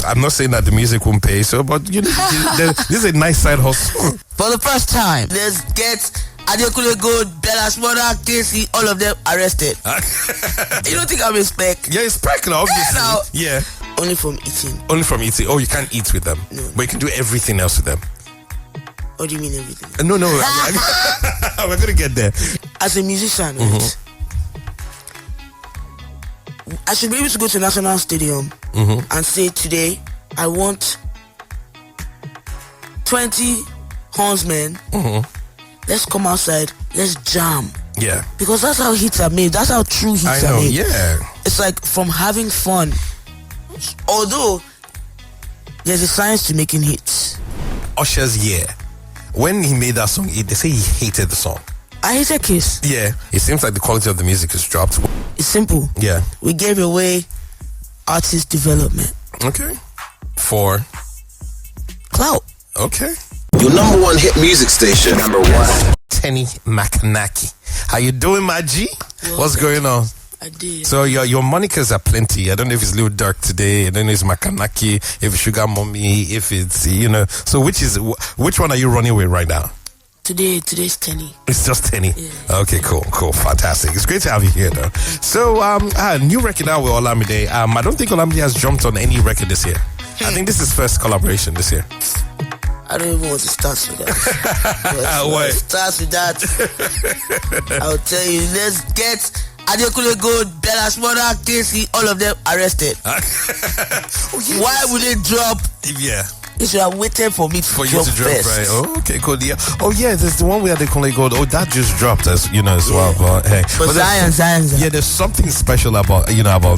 I'm not saying that the music won't pay, so, but you know, this is a nice side hustle. For the first time, let's get Adekunle Gold, Bella Shmurda, Casey, all of them arrested. You don't think I'm a speck? Yeah, it's speck now, obviously. Yeah. Only from eating. Only from eating. Oh, you can't eat with them. No. But you can do everything else with them. What do you mean everything? No. We're going to get there. As a musician, right? I should be able to go to National Stadium and say today, I want 20 hornsmen. Let's come outside. Let's jam. Yeah. Because that's how hits are made. That's how true hits are made. Yeah. It's like from having fun. Although, there's a science to making hits. Usher's Year. When he made that song, they say he hated the song. I hate a Kiss. Yeah. It seems like the quality of the music has dropped. It's simple. Yeah. We gave away artist development. Okay. For? Clout. Okay. Your number one hit music station. Number one. Teni Makanaki. How you doing, my G? What's going on? I did. So your monikers are plenty. I don't know if it's Lil Durk today. I don't know if it's Makanaki, if it's Sugar Mommy, if it's, you know. So which one are you running with right now? Today's Teni. It's just Teni. Yeah. Okay, cool, fantastic. It's great to have you here, though. So, new record now with Olamide. I don't think Olamide has jumped on any record this year. I think this is first collaboration this year. I don't even want to start with that. Why? Start with that. I'll tell you. Let's get Adekunle Gold, Bella Shmurda, Casey, all of them arrested. Why would they drop? Yeah. You should have waited for me to drop first. Right? Oh, okay, cool. Yeah. Oh, yeah. There's the one where Adekunle Gold. Oh, that just dropped, as you know, as well. But hey, Zion. Yeah, there's something special about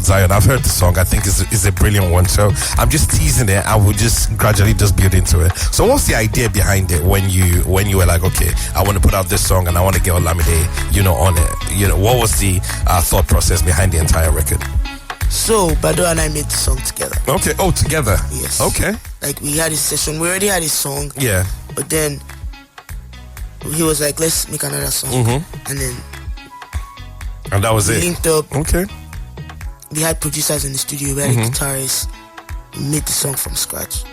Zion. I've heard the song. I think it's a brilliant one. So I'm just teasing it. I will just gradually just build into it. So what's the idea behind it when you were like, okay, I want to put out this song and I want to get Olamide, on it. What was the thought process behind the entire record? So Bado and I made the song together. Okay. Oh, together. Yes. Okay. Like we had a session. We already had a song. Yeah. But then he was like, let's make another song. And that was we it. linked up. Okay. We had producers in the studio. We had a guitarist. We made the song from scratch.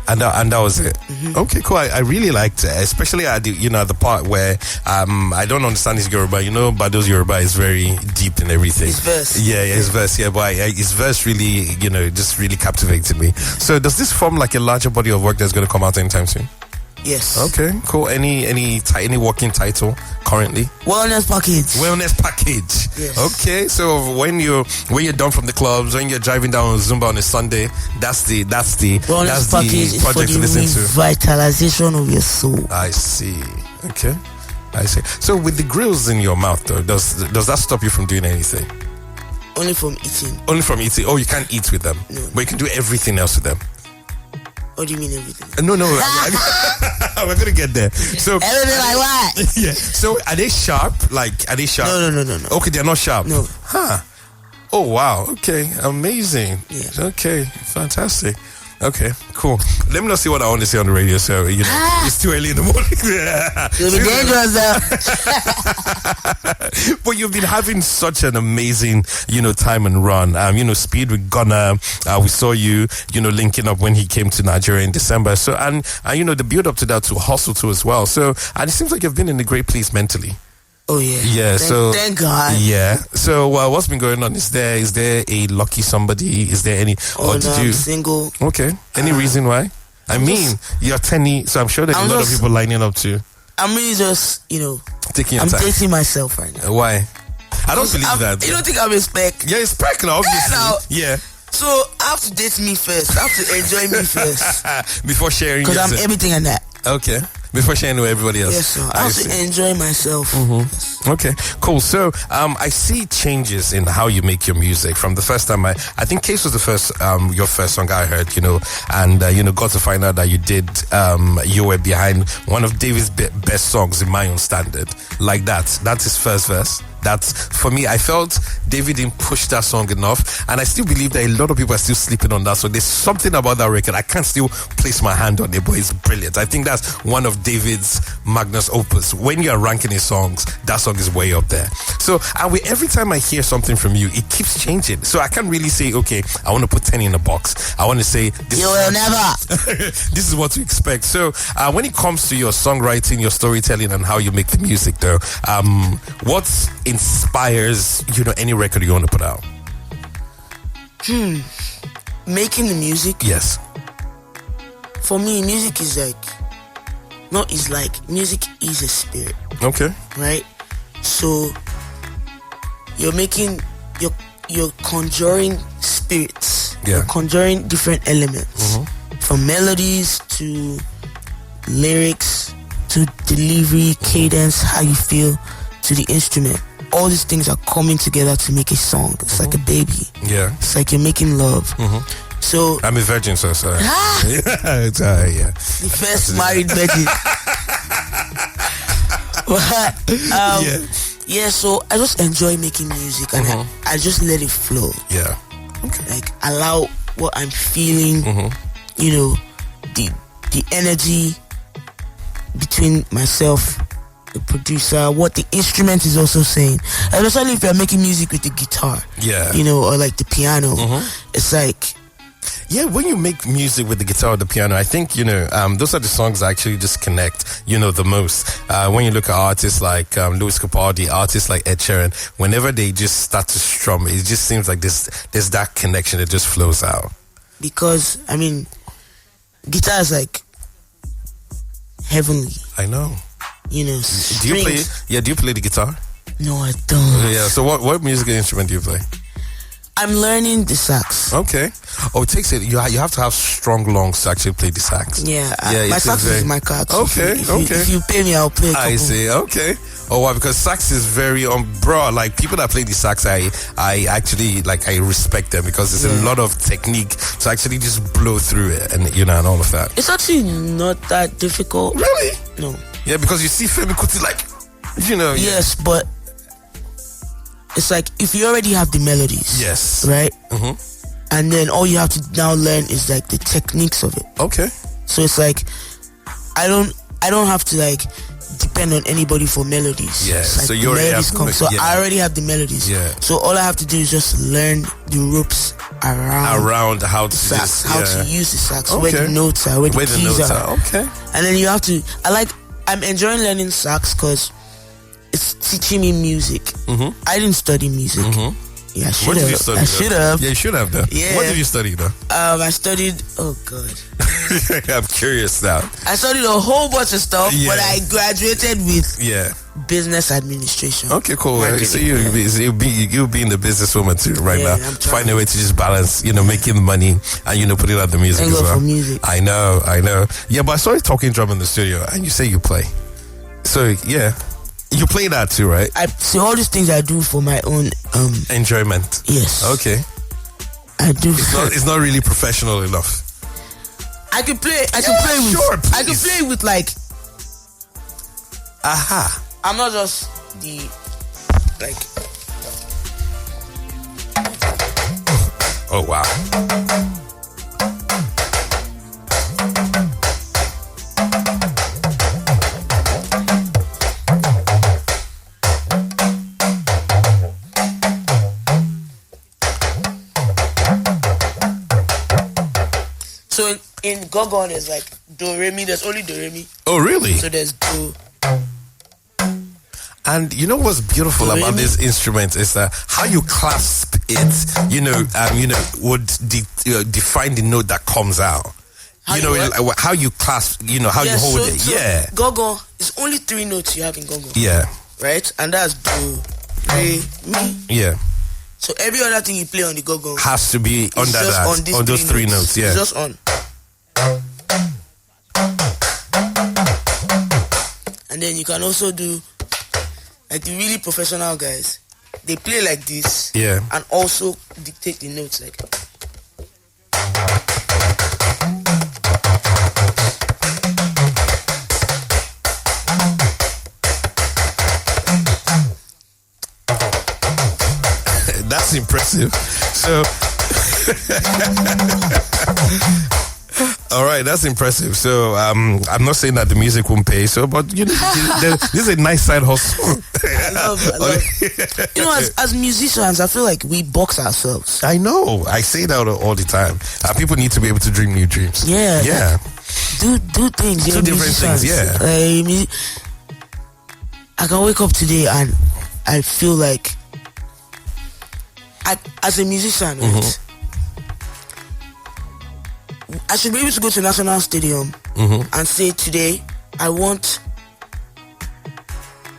And that was it. Okay, cool. I really liked it, especially at the part where I don't understand his Yoruba. Bado's Yoruba is very deep in everything. His verse. Yeah, his verse. Yeah, but his verse really, just really captivated me. So does this form like a larger body of work that's going to come out anytime soon? Yes. Okay, cool. Any working title currently? Wellness package. Yes. Okay, so when you're done from the clubs, when you're driving down Zumba on a Sunday, that's the wellness package is project to listen to. Revitalization of your soul. I see. Okay, I see. So with the grills in your mouth, though, does that stop you from doing anything? Only from eating. Only from eating. Oh, you can't eat with them. No. But you can do everything else with them. What do you mean everything? No. We're gonna get there. So everything like what? Yeah. So are they sharp? Are they sharp? No. Okay, they're not sharp. No. Huh. Oh wow. Okay. Amazing. Yeah. Okay. Fantastic. Okay, cool. Let me not see what I want to say on the radio, so it's too early in the morning. You'll be dangerous though. But you've been having such an amazing, time and run. Speed with Gunna. We saw you, linking up when he came to Nigeria in December. So and the build up to that to Hustle too as well. So and it seems like you've been in a great place mentally. Oh yeah. Yeah. Thank God. Yeah. So what's been going on? Is there a lucky somebody? Is there any? I'm single. Okay. Any reason why? You're Teni, so I'm sure there's a lot of people lining up too. I'm really just, taking your time. I'm dating myself right now. Why? I don't believe that. You don't think I'm a speck? Yeah, it's speck now, obviously. Yeah. So I have to date me first. I have to enjoy me first. Before sharing. Because I'm everything and that. Okay. Before sharing with everybody else. Yes, sir. I have to enjoy myself. Yes. Okay, cool. So I see changes in how you make your music. From the first time I think Case was the first your first song I heard, and got to find out that you were behind one of David's best songs in my own standard. Like that's his first verse. That's, for me, I felt David didn't push that song enough, and I still believe that a lot of people are still sleeping on that. So there's something about that record. I can't still place my hand on it, but it's brilliant. I think that's one of David's magnus opus. When you're ranking his songs, that song is way up there. So, and every time I hear something from you, it keeps changing. So I can't really say, okay, I want to put Teni in a box. I want to say, you will never. This is what to expect. So when it comes to your songwriting, your storytelling, and how you make the music, though, what inspires any record you want to put out? Making the music. Yes. For me, music is music is a spirit. Okay. Right. So you're conjuring spirits. Yeah. You're conjuring different elements, from melodies to lyrics to delivery, cadence, how you feel, to the instrument. All these things are coming together to make a song. It's like a baby. Yeah. It's like you're making love. So I'm a virgin, so sorry. Yeah. The first married virgin. Yeah, so I just enjoy making music, and I just let it flow. Yeah. Okay. Like, allow what I'm feeling, the energy between myself, the producer, what the instrument is also saying. And especially if you're making music with the guitar, or like the piano, it's like, yeah, when you make music with the guitar or the piano, I think, those are the songs that actually just connect, the most. When you look at artists like Louis Capaldi, artists like Ed Sheeran, whenever they just start to strum, it just seems like there's that connection that just flows out. Because, guitar is like heavenly. I know. Do you play? Yeah, do you play the guitar? No, I don't. Yeah, so what musical instrument do you play? I'm learning the sax. Okay. Oh, it takes it. You have to have strong lungs to actually play the sax. Yeah, my sax is my card. Okay, If you pay me, I'll play. I see. Okay. Oh, wow, because sax is very bro. Like, people that play the sax, I actually I respect them, because there's a lot of technique to actually just blow through it, and and all of that. It's actually not that difficult. Really? No. Yeah, because you see Femi Kuti Yes, but it's like, if you already have the melodies, yes, right, and then all you have to now learn is like the techniques of it. Okay. So it's like, I don't have to depend on anybody for melodies. Yeah. So you already have I already have the melodies. Yeah. So all I have to do is just learn the ropes around how to sax, how to use the sax, okay, where the notes are, where the keys are. Okay. And then you have to. I'm enjoying learning sax because it's teaching me music. I didn't study music. Yeah, I should have. Yeah, you should have though. Yeah. What did you study though? I studied. Oh God. I'm curious now. I studied a whole bunch of stuff, but I graduated with business administration. Okay, cool. So you'll be in the businesswoman too now. Find a way to just balance, making money and putting out the music as well. For music. I know. Yeah, but I saw you talking drum in the studio, and you say you play. So yeah. You play that too, right? I see all these things I do for my own enjoyment. Yes. Okay. I do. It's not really professional enough. I can play. I can play with Aha. I'm not just the Oh wow. So in Gogon there's do re mi. There's only do re mi. Oh really? So there's do. And you know what's beautiful about this instrument is that how you clasp it, would define the note that comes out. How you clasp, how you hold it. Yeah. Gogon is only 3 notes you have in Gogon. Yeah. Right? And that's do, re, mi. Yeah. So every other thing you play on the Gogon has to be under that, on those 3 notes. Yeah. It's just on. And then you can also do the really professional guys. They play like this. Yeah. And also dictate the notes That's impressive. So, all right, that's impressive. So, I'm not saying that the music won't pay. So, but you know, this is a nice side hustle. I love. You know, as musicians, I feel like we box ourselves. I know. I say that all the time. People need to be able to dream new dreams. Yeah. Yeah. Do things. Do different things. Yeah. I can wake up today and I feel like, as a musician, right, I should be able to go to National Stadium and say, today I want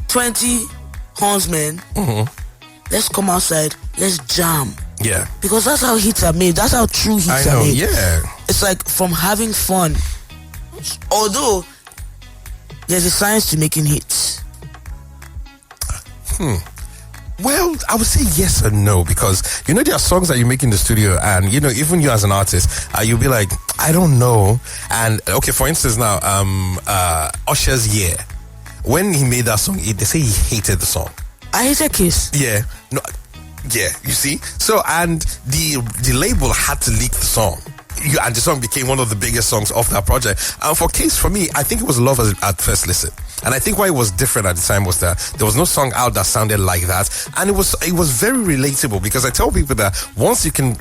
20 hornsmen. Let's come outside. Let's jam. Yeah. Because that's how hits are made. That's how true hits are made. Yeah. It's like from having fun. Although there's a science to making hits. Well, I would say yes and no, because you know there are songs that you make in the studio, and you know even you as an artist, you'll be like, I don't know. And okay, for instance, now Usher's "Yeah," when he made that song, they say he hated the song. I hate a kiss. Yeah, no, yeah. You see, so and the label had to leak the song. And the song became one of the biggest songs of that project. And for me, I think it was Love at First Listen. And I think why it was different at the time was that there was no song out that sounded like that. And it was very relatable, because I tell people that once you can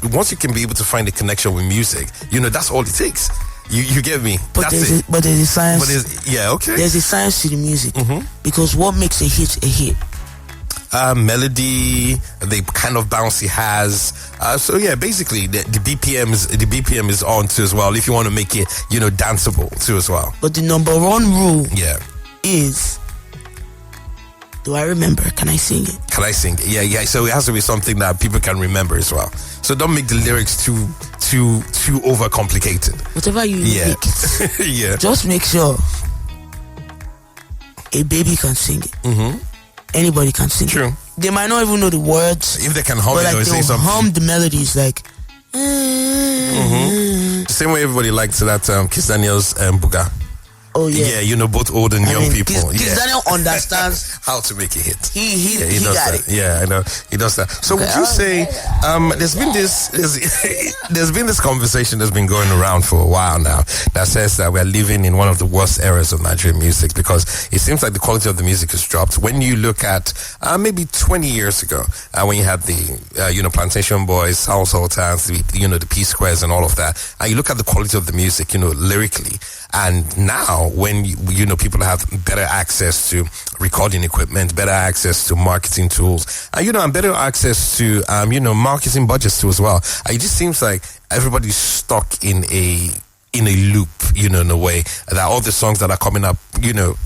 be able to find a connection with music, you know, that's all it takes. You get me? But there's a science. There's a science to the music. Because what makes a hit a hit? Melody, the kind of bounce he has. So yeah, basically the BPM is on too as well, if you want to make it, you know, danceable too as well. But the number one rule, is, do I remember? Can I sing it? Can I sing it? Yeah. So it has to be something that people can remember as well. So don't make the lyrics too overcomplicated. Whatever you make it, yeah. Just make sure a baby can sing it. Anybody can sing True. it. They might not even know the words. If they can hum it, or say something. Hum the melodies like. The same way everybody likes that Kiss Daniel's Buga. Oh yeah. Yeah, you know, both old and young people. Kiss Daniel understands how to make a hit. He does got that. it. Yeah, I know he does that. So would you say there's been this conversation that's been going around for a while now that says that we're living in one of the worst eras of Nigerian music, because it seems like the quality of the music has dropped. When you look at maybe 20 years ago, when you had the Plantation Boys, Soul Sultans, the P Squares and all of that, and you look at the quality of the music, lyrically. And now, when you know people have better access to recording equipment, better access to marketing tools, and better access to marketing budgets too as well. It just seems like everybody's stuck in a loop, in a way that all the songs that are coming up,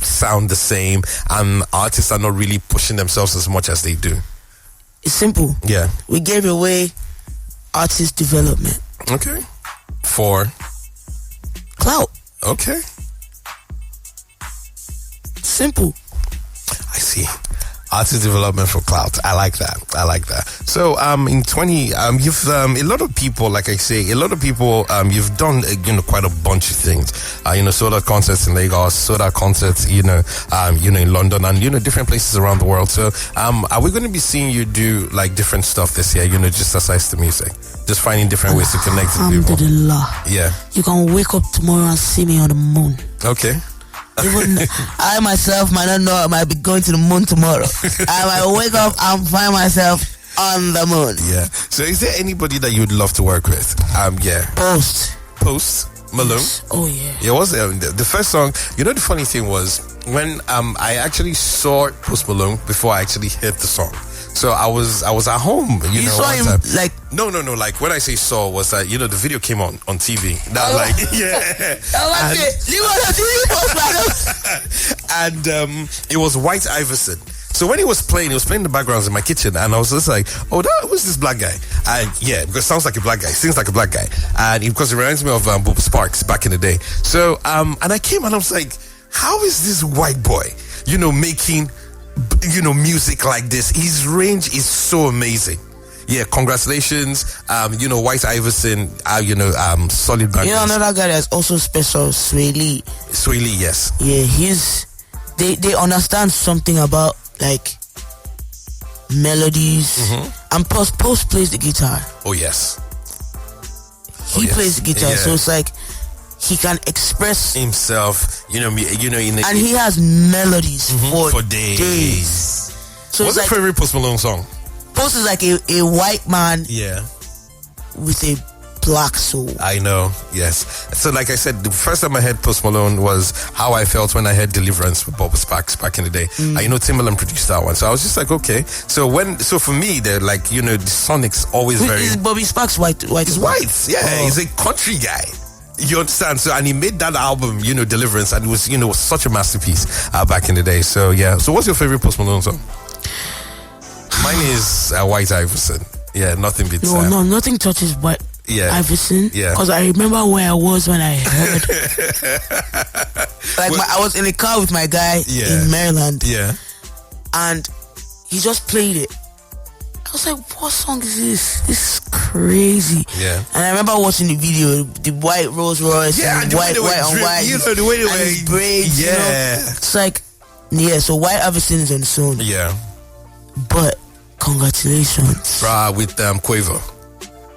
sound the same, and artists are not really pushing themselves as much as they do. It's simple. Yeah, we gave away artist development. Okay, for clout. Okay. Simple. I see. Artist development for clout. I like that. So, in 20, you've, a lot of people, like I say, you've done, quite a bunch of things. Sold out concerts in Lagos, sold out concerts, in London and, different places around the world. So, are we going to be seeing you do, like, different stuff this year, just aside the music? Just finding different ways to connect with people. Alhamdulillah. Yeah. You can wake up tomorrow and see me on the moon. Okay. Even I myself might not know I might be going to the moon tomorrow. I might wake up and find myself on the moon. Yeah. So is there anybody that you'd love to work with? Yeah. Post Malone. Oh yeah. Yeah, what's the first song? The funny thing was when I actually saw Post Malone before I actually heard the song. So I was at home, you saw him like no. Like when I say saw was that the video came on TV. That and it was White Iverson. So when he was playing the backgrounds in my kitchen, and I was just like, oh, who's this black guy? And yeah, because it sounds like a black guy, sings like a black guy, and because it reminds me of Bob Sparks back in the day. So and I came and I was like, how is this white boy, making music like this? His range is so amazing. Yeah, congratulations. White Iverson, solid background. Another guy that's also special, Sway Lee. Yes. Yeah, they understand something about like melodies, and Post plays the guitar. Oh yes. He plays the guitar, so it's like he can express himself, in and he has melodies for days. So what's your favorite Post Malone song? Post is like a white man with a black soul. I know, yes. So like I said, the first time I heard Post Malone was how I felt when I heard Deliverance with Bubba Sparks back in the day. Timbaland produced that one, so I was just like, okay. So for me, they're like, the Sonic's always very. Is Bobby Sparks white? He's white, he's a country guy. You understand? So, and he made that album, Deliverance, and it was, such a masterpiece back in the day. So yeah. So what's your favorite Post Malone song? Mine is White Iverson. Yeah, nothing beats that. No, nothing touches White Iverson. Yeah. Because I remember where I was when I heard. I was in a car with my guy in Maryland. Yeah. And he just played it. I was like, what song is this? This is crazy. Yeah. And I remember watching the video, the white Rolls Royce, and white on white. The way they were. His braids, It's like, so White Iverson is on its own. Yeah. But congratulations. Bruh, with Quavo.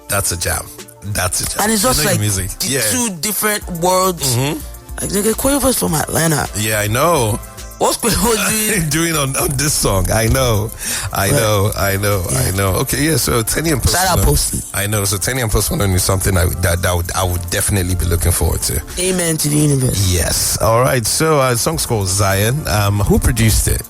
That's a jam. And it's just like music. Two different worlds. Like, nigga, Quavo's from Atlanta. Yeah, I know. What's Quavo doing on this song? I know. Okay, yeah, so Teni and Post Shout out Posty. I know, so Teni and Post Malone is something I would definitely be looking forward to. Amen to the universe. Yes. Alright, so the song's called Zion. Who produced it?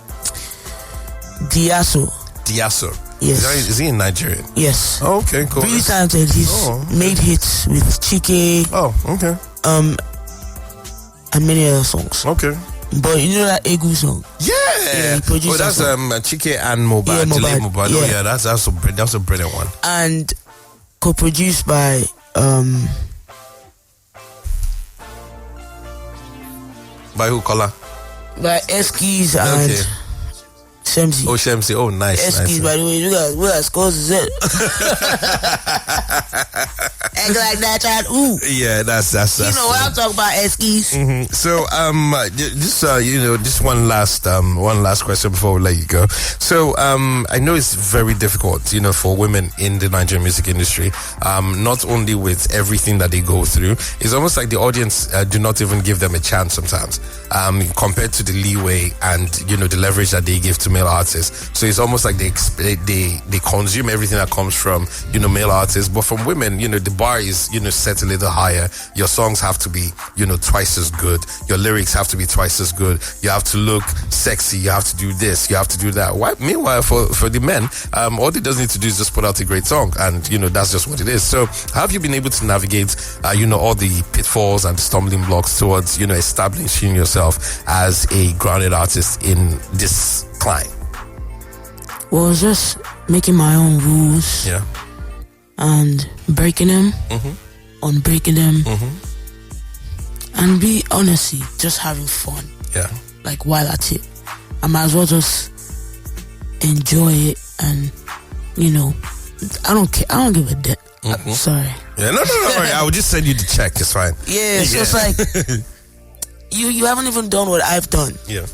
Diaso. Yes. Is he in Nigeria? Yes. Oh, okay, cool. Really talented. He's made hits with Chike. Oh, okay. And many other songs. Okay. But you know that Egu song? Yeah. He produced that's Chike and Mobad. Yeah, Mobad. Oh yeah, that's a brilliant one. And co-produced by by who? Kola? By Eskies and Shemsi. Oh, Shemsi. Oh, nice. Eskies, by the way, you guys, what scores is it? Act like that, child. Ooh. Yeah, that's. You know what I'm talking about, Eskies. So, just one last question before we let you go. So, I know it's very difficult, for women in the Nigerian music industry. Not only with everything that they go through, it's almost like the audience do not even give them a chance sometimes, compared to the leeway and the leverage that they give to male artists. So it's almost like they consume everything that comes from male artists, but from women, the bar is set a little higher. Your songs have to be twice as good. Your lyrics have to be twice as good. You have to look sexy. You have to do this. You have to do that. Meanwhile, for the men, all they does need to do is just put out a great song, and that's just what it is. So how have you been able to navigate all the pitfalls and stumbling blocks towards establishing yourself as a grounded artist in this climb? Well, it's just making my own rules. Yeah. And breaking them, unbreaking them, and be honestly just having fun. Yeah. Like while at it, I might as well just enjoy it, and I don't care. I don't give a damn. Sorry. Yeah, no. I would just send you the check. It's fine. Yeah, it's just like you haven't even done what I've done. Yeah.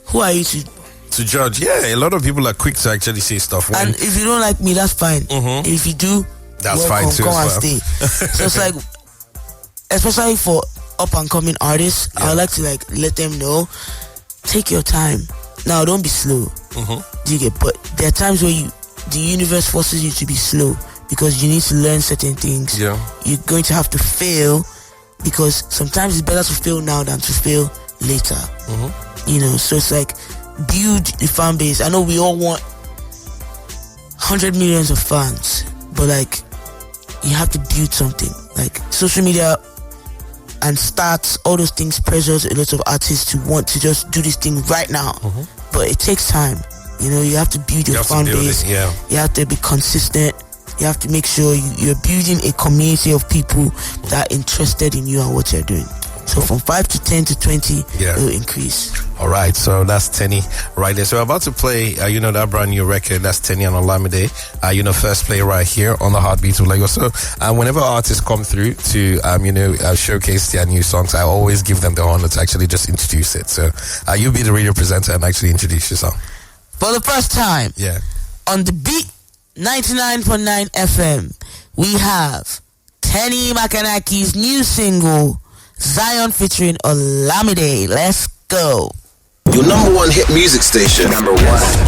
Who are you to judge? Yeah, a lot of people are quick to actually say stuff. And if you don't like me, that's fine. If you do, that's welcome, fine too. Come and stay. So it's like, especially for up and coming artists, I would like to let them know, take your time. Now, don't be slow. Do you get? But there are times where the universe forces you to be slow because you need to learn certain things. Yeah, you're going to have to fail because sometimes it's better to fail now than to fail later. So it's like, build the fan base. I know we all want 100 millions of fans, but you have to build something. Like social media and stats, all those things pressures a lot of artists to want to just do this thing right now. But it takes time. You have to build your fan base. You have to be consistent. You have to make sure you're building a community of people that are interested in you and what you're doing. So from 5 to 10 to 20, it will increase. All right, so that's Teni right there. So we're about to play, that brand new record. That's Teni and Olamide. First play right here on the Heartbeats of Lagos. So whenever artists come through to, showcase their new songs, I always give them the honor to actually just introduce it. So you'll be the radio presenter and actually introduce your song. For the first time, Yeah. on the Beat 99.9 FM, we have Teni Makanaki's new single, Zion featuring Olamide. Let's go. Your number one hit music station. Number one.